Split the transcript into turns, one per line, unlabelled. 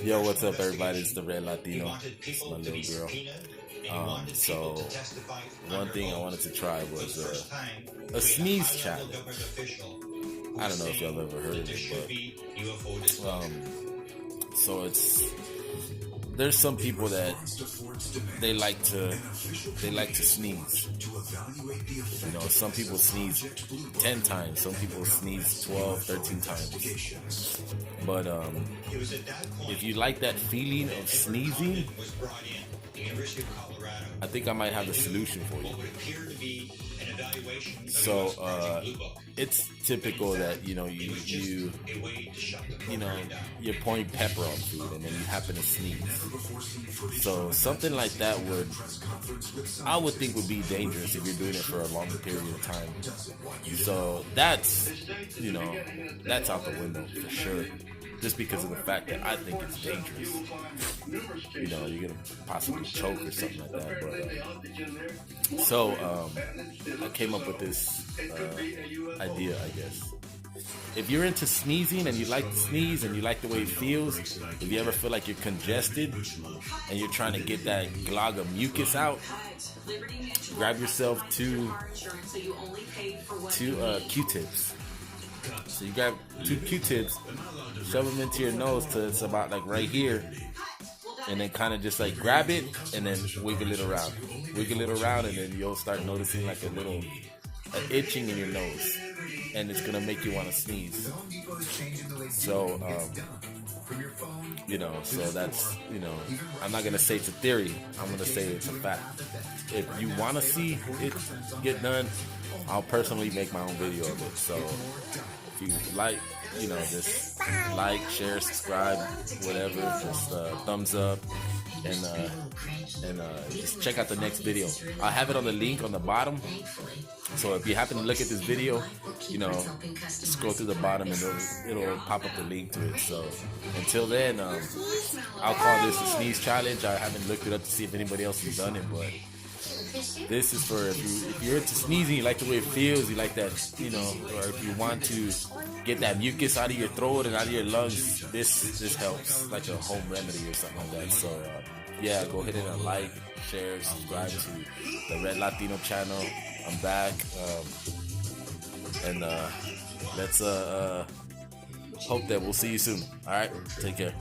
Yo, what's up, everybody? It's the Red Latino. It's my little girl. So one thing I wanted to try was a sneeze challenge. I don't know if y'all ever heard of it, but so there's some people that they like to sneeze. You know, some people sneeze 10 times, some people sneeze 12, 13 times. But if you like that feeling of sneezing, I think I might have a solution for you. So it's typical that you you're pouring pepper on food and then you happen to sneeze. So something like that I would think would be dangerous if you're doing it for a longer period of time. So that's out the window for sure. Just because of the fact that I think it's dangerous. You know, you're gonna possibly choke or something like that. But so I came up with this idea, I guess. If you're into sneezing and you like to sneeze and you like the way it feels, if you ever feel like you're congested and you're trying to get that glog of mucus out, grab yourself two Q-tips. So you grab 2 Q-tips, shove them into your nose till it's about like right here, and then kind of just like grab it and then wiggle it around, and then you'll start noticing like an itching in your nose, and it's gonna make you want to sneeze. So so that's, I'm not gonna say it's a theory, I'm gonna say it's a fact. If you want to see it get done, I'll personally make my own video of it. So if you like, just like, share, subscribe, whatever, just thumbs up, and just check out the next video. I'll have it on the link on the bottom. So if you happen to look at this video, scroll through the bottom and it'll pop up the link to it. So until then, I'll call this a sneeze challenge. I haven't looked it up to see if anybody else has done it, but this is for if you're into sneezing, you like the way it feels, you like that, or if you want to get that mucus out of your throat and out of your lungs, this helps, like a home remedy or something like that. So yeah, go ahead and like, share, subscribe to the Red Latino channel. I'm back, and let's hope that we'll see you soon. All right, take care.